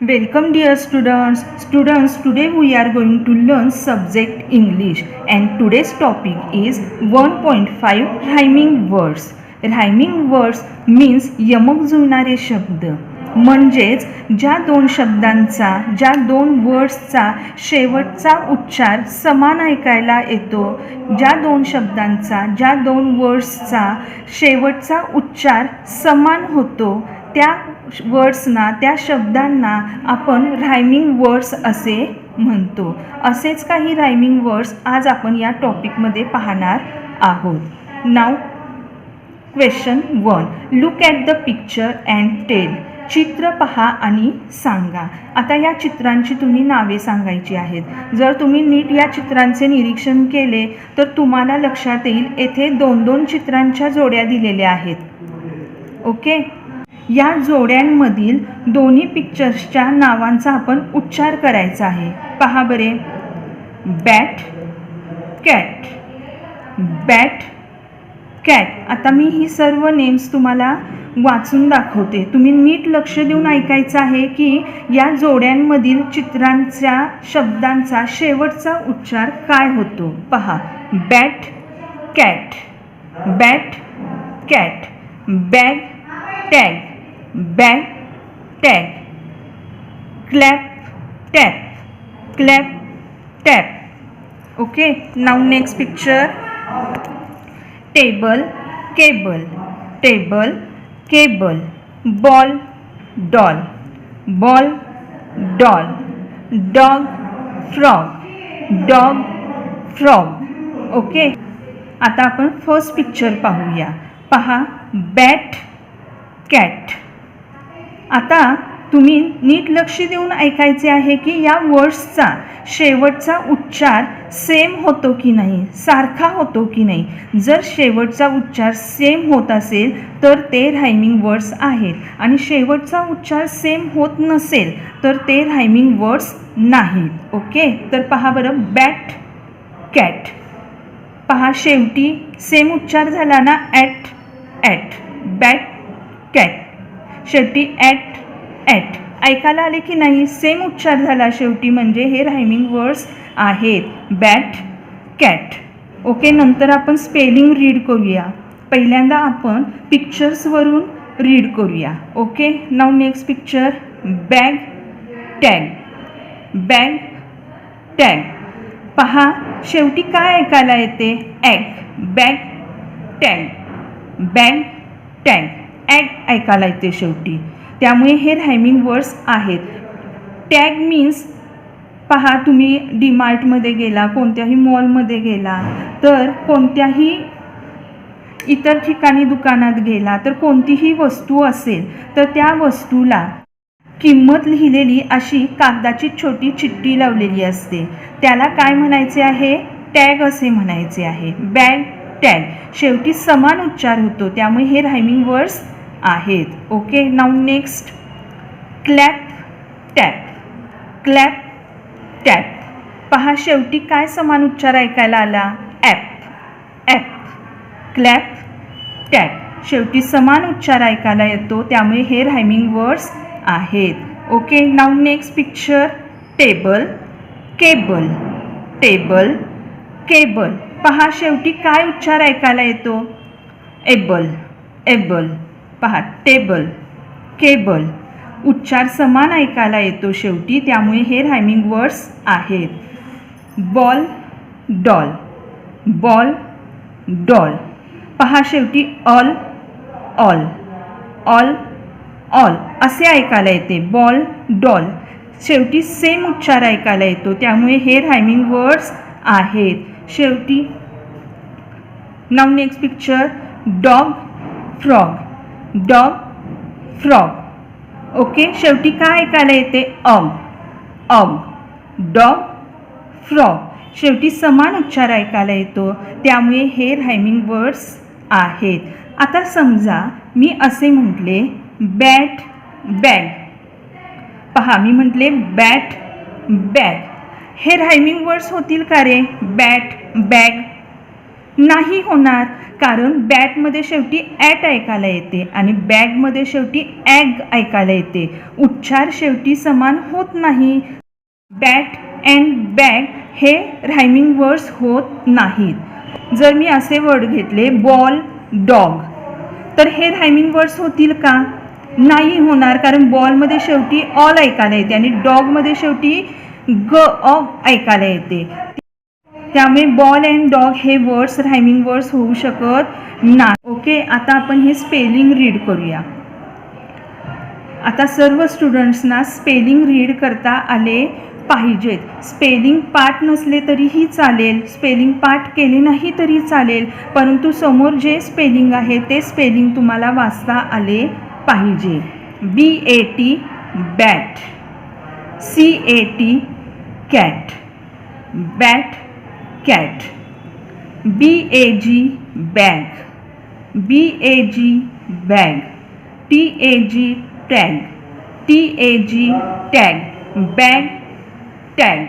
Welcome dear students. Students, today we are going to learn subject English and today's topic is 1.5 rhyming words. Rhyming words means यमक जुळणारे शब्द. म्हणजेच ज्या दोन शब्दांचा ज्या दोन वर्ड्सचा शेवटचा उच्चार समान ऐकायला येतो, ज्या दोन शब्दांचा ज्या दोन वर्ड्सचा शेवटचा उच्चार समान होतो त्या वर्ड्सना त्या शब्दांना आपण रायमिंग वर्ड्स असे म्हणतो. असेच काही रायमिंग वर्ड्स आज आपण या टॉपिकमध्ये पाहणार आहोत. नाव question 1. Look at the picture and tell. चित्र पहा आणि सांगा. आता या चित्रांची तुम्ही नावे सांगायची आहेत. जर तुम्ही नीट या चित्रांचे निरीक्षण केले तर तुम्हाला लक्षात येईल येथे दोन दोन चित्रांच्या जोड्या दिलेल्या आहेत. ओके, या जोड्यांमधील दोन्ही पिक्चर्सच्या नावांचा आपण उच्चार करायचा आहे. पहा बरे, बॅट कॅट, बॅट कॅट. आता मी ही सर्व नेम्स तुम्हाला वाचून दाखवते. तुम्ही नीट लक्ष देऊन ऐकायचं आहे की या जोड्यांमधील चित्रांच्या शब्दांचा शेवटचा उच्चार काय होतो. पहा, bat cat, bat cat, bag tag, bag tag, clap tap, clap tap. Okay, now next picture. Table cable, table cable, ball doll, ball doll, dog frog, dog frog. Okay, आता आपण फर्स्ट पिक्चर पाहूया. पहा, bat cat. आता तुम्ही नीट लक्ष देऊन ऐकायचे आहे की या वर्ड्सचा शेवटचा उच्चार सेम होतो की नाही, सारखा होतो की नाही. जर शेवटचा उच्चार सेम होत असेल तर ते रायमिंग वर्ड्स आहेत आणि शेवटचा उच्चार सेम होत नसेल तर ते रायमिंग वर्ड्स नाहीत. ओके, तर पहा बरं, बॅट कॅट. पहा, शेवटी सेम उच्चार झाला ना, ॲट ॲट, बॅट कॅट. शेवटी ॲट ॲट. ऐकायला आले की नाही, सेम उच्चार झाला शेवटी, म्हणजे हे रायमिंग वर्ड्स आहेत, बॅट कॅट. ओके, नंतर आपण स्पेलिंग रीड करूया. पहिल्यांदा आपण पिक्चर्सवरून रीड करूया. Okay, now next picture. Bag tag, bag tag. पहा, शेवटी काय ऐकायला येते, Ag, bag tag, bag tag, Ag ऐकायला येते शेवटी. त्यामुळे हे रायमिंग वर्ड्स आहेत. टॅग मीन्स, पहा, तुम्ही डीमार्टमध्ये गेला, कोणत्याही मॉलमध्ये गेला, तर कोणत्याही इतर ठिकाणी दुकानात गेला तर कोणतीही वस्तू असेल तर त्या वस्तूला किंमत लिहिलेली अशी कागदाची छोटी चिठ्ठी लावलेली असते. त्याला काय म्हणायचे आहे, टॅग असे म्हणायचे आहे. Bag tag. शेवटी समान उच्चार होतो, त्यामुळे हे रायमिंग वर्ड्स आहेत. Okay, now next. Clap tap, clap tap. पहा, शेवटी काय समान उच्चार ऐकायला आला, ॲप ॲप, क्लॅप टॅप. शेवटी समान उच्चार ऐकायला येतो, त्यामुळे हे रायमिंग वर्ड्स आहेत. Okay, now next picture. Table cable, table cable. पहा, शेवटी काय उच्चार ऐकायला येतो, एबल एबल. पहा, टेबल केबल. उच्चार समान ऐकायला येतो शेवटी, त्यामुळे हे रायमिंग वर्ड्स आहेत. Ball doll, ball doll. पहा, शेवटी ऑल ऑल, ऑल ऑल असे ऐकायला येते, बॉल डॉल. शेवटी सेम उच्चार ऐकायला येतो, त्यामुळे हे रायमिंग वर्ड्स आहेत. शेवटी now next picture. Dog frog, dog frog. Okay, शेवटी काय ऐकायला येते, ऑग ऑग, डॉग फ्रॉग. शेवटी समान उच्चार ऐकायला येतो, त्यामुळे हे रायमिंग वर्ड्स आहेत. आता समजा मी असे म्हटले, बॅट बॅग. पहा, मी म्हटले बॅट बॅग. हे रायमिंग वर्ड्स होतील का रे, बॅट बॅग. नाही होणार, कारण बॅटमध्ये शेवटी ॲट ऐकायला येते आणि बॅगमध्ये शेवटी ॲग ऐकायला येते. उच्चार शेवटी समान होत नाही. बॅट अँड बॅग हे रायमिंग वर्ड्स होत नाहीत. जर मी असे वर्ड घेतले बॉल, डॉग, तर हे रायमिंग वर्ड्स होतील का? नाही होणार, कारण बॉलमध्ये शेवटी ऑल ऐकायला येते आणि डॉगमध्ये शेवटी ग ऑ ऐकायला येते. त्यामुळे बॉल अँड डॉग हे वर्ड्स रायमिंग वर्ड्स होऊ शकत नाही. ओके, आता आपण हे स्पेलिंग रीड करूया. आता सर्व स्टुडंट्सना स्पेलिंग रीड करता आले पाहिजेत. स्पेलिंग पाठ नसले तरीही चालेल, स्पेलिंग पाठ केले नाही तरी चालेल, परंतु समोर जे स्पेलिंग आहे ते स्पेलिंग तुम्हाला वाचता आले पाहिजे. BAT bat, CAT cat, bat cat. BAG bag, BAG bag. TAG tag, TAG tag, bag tag.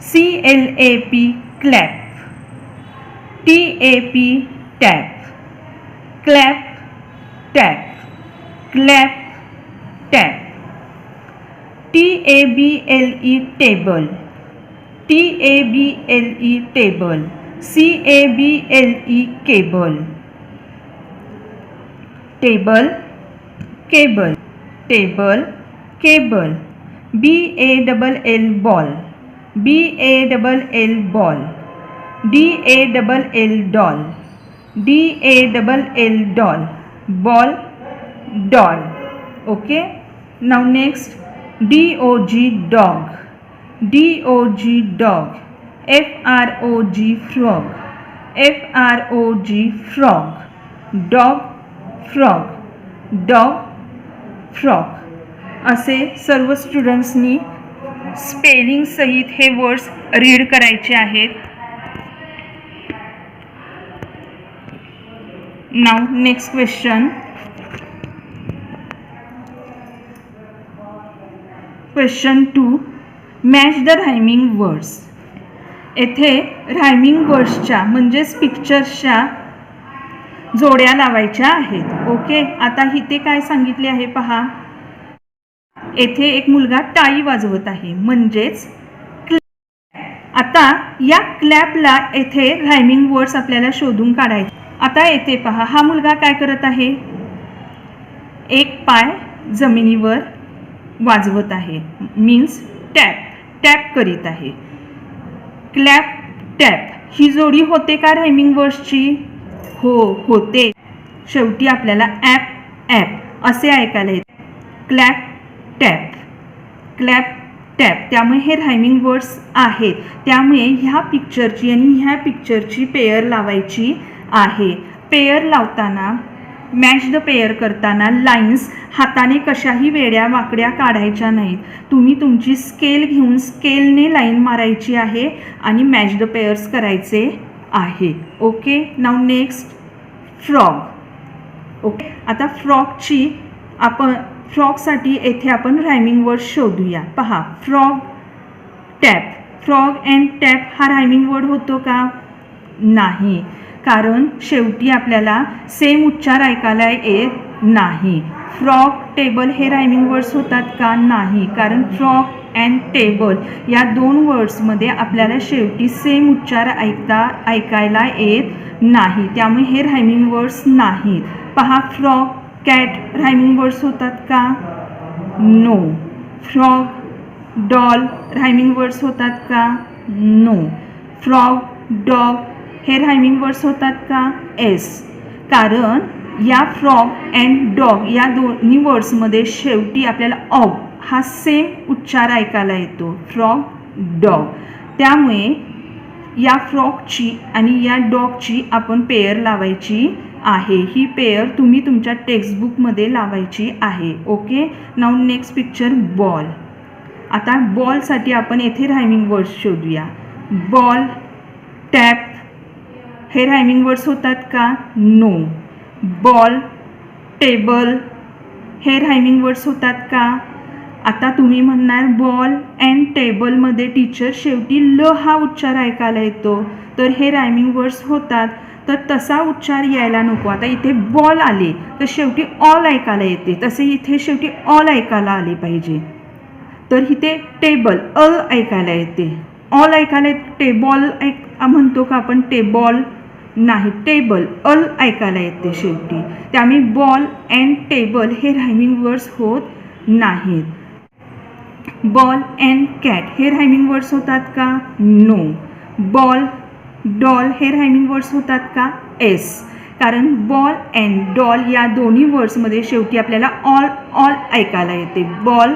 CLAP clap, TAP tap, clap tap, clap tap. TABLE table, TABLE table. CABLE cable. Table, cable, table, cable. BALL ball, BALL ball. DALL doll, DALL doll, ball, doll. Okay, now next DOG dog, DOG dog. FROG frog, FROG frog. Dog, frog, dog, frog. असे सर्व स्टुडंट्सनी spelling सहित हे words read करायचे आहेत. Now next question. Question 2, match the rhyming words. येथे rhyming वर्ड्सच्या म्हणजेच पिक्चर्सच्या जोड्या लावायच्या आहेत. ओके, आता इथे काय सांगितले आहे पहा. येथे एक मुलगा टाळी वाजवत आहे म्हणजेच क्लॅप. आता या क्लॅपला येथे रायमिंग वर्ड्स आपल्याला शोधून काढायचे. आता येथे पहा, हा मुलगा काय करत आहे, एक पाय जमिनीवर वाजवत आहे, मीन्स टॅप, टॅप करीत आहे. क्लॅप, टॅप ही जोडी होते का रायमिंग वर्ड्सची? हो, होते. शेवटी आपल्याला ॲप, ॲप असे ऐकायला येते. Clap, tap, clap, tap. त्यामुळे हे रायमिंग वर्ड्स आहेत. त्यामुळे ह्या पिक्चरची आणि ह्या पिक्चरची पेयर लावायची आहे. पेयर लावताना, मॅच द पेयर करताना लाईन्स हाताने कशाही वेड्या वाकड्या काढायच्या नाहीत. तुम्ही तुमची स्केल घेऊन स्केलने लाईन मारायची आहे आणि मॅच द पेयर्स करायचे आहे. Okay, now next frog. Okay, आता फ्रॉगची आपण फ्रॉगसाठी येथे आपण रायमिंग वर्ड शोधूया. पहा, frog, tap. Frog and tap हा रायमिंग वर्ड होतो का? नाही, कारण शेवटी आपल्याला सेम उच्चार ऐकायला येत नाही. फ्रॉग, टेबल हे रायमिंग वर्ड्स होतात का? नाही, कारण फ्रॉग अँड टेबल या दोन वर्ड्समध्ये आपल्याला शेवटी सेम उच्चार ऐकायला येत नाही. त्यामुळे हे रायमिंग वर्ड्स नाहीत. पहा, फ्रॉग, कॅट रायमिंग वर्ड्स होतात का? No. Frog, doll rhyming words होतात का? नो. फ्रॉग, डॉग हे रायमिंग वर्ड्स होतात का? येस. कारण या फ्रॉग अँड डॉग या दोन्ही वर्ड्समध्ये शेवटी आपल्याला ऑग हा सेम उच्चार ऐकायला येतो, फ्रॉग, डॉग. त्यामुळे या फ्रॉगची आणि या डॉगची आपण पेयर लावायची आहे. ही पेयर तुम्ही तुमच्या टेक्स्टबुकमध्ये लावायची आहे. Okay, now next picture ball. आता बॉलसाठी आपण येथे रायमिंग वर्ड्स शोधूया. बॉल, टॅप हे रायमिंग वर्ड्स होतात का? नो. बॉल, टेबल हे रायमिंग वर्ड्स होतात का? आता तुम्ही म्हणणार बॉल अँड टेबलमध्ये टीचर शेवटी ल हा उच्चार ऐकायला येतो, तर हे रायमिंग वर्ड्स होतात, तर तसा उच्चार यायला नको. आता इथे बॉल आले तर शेवटी ऑल ऐकायला येते, तसे इथे शेवटी ऑल ऐकायला आले पाहिजे. तर इथे टेबल अल ऐकायला येते, ऑल ऐकायला टेबॉल म्हणतो का आपण, टेबॉल नाही, टेबल अल ऐकायला येते शेवटी. त्यामुळे बॉल अँड टेबल हे रायमिंग वर्ड्स होत नाहीत. बॉल अँड कॅट हे रायमिंग वर्ड्स होतात का? नो. बॉल डॉल हे रायमिंग वर्ड्स होतात का? एस. कारण बॉल अँड डॉल या दोन्ही वर्ड्समध्ये शेवटी आपल्याला ऑल ऐकायला येते. बॉल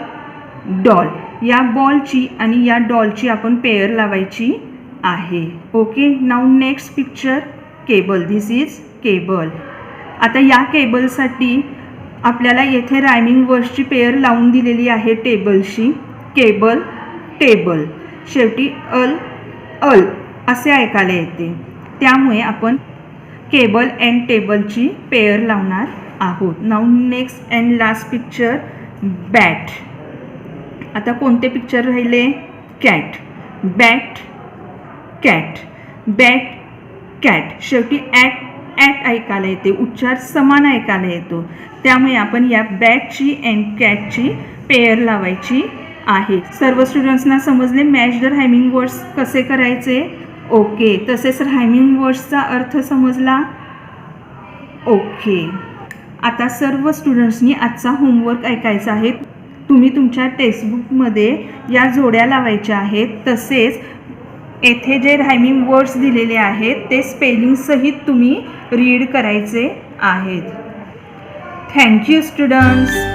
डॉल, या बॉलची आणि या डॉलची आपण पेअर लावायची आहे. Okay. Now next picture, cable. This is cable. आता या केबलसाठी आपल्याला येथे रायमिंग वर्ड्सची पेअर लावून दिलेली आहे टेबलशी. केबल टेबल, शेवटी अल असे ऐकायला येते, त्यामुळे आपण केबल अँड टेबलची पेअर लावणार आहोत. Now next and last picture, bat. आता कोणते पिक्चर राहिले? Cat. Bat cat, bat cat, शेवटी ॲट ऐकायला येते, उच्चार समान ऐकायला येतो, त्यामुळे आपण या बॅटची अँड कॅटची पेअर लावायची आहे. सर्व स्टुडंट्सना समजले मॅच द रायमिंग वर्ड्स कसे करायचे? ओके. तसेच रायमिंग वर्ड्सचा अर्थ समजला? ओके. आता सर्व स्टुडंट्सनी आजचा होमवर्क ऐकायचा आहे. तुम्ही तुमच्या टेक्स्टबुकमध्ये या जोड्या लावायच्या आहेत. तसेच येथे जे रायमिंग वर्ड्स दिलेले आहेत ते स्पेलिंगसहित तुम्ही रीड करायचे आहेत. Thank you students.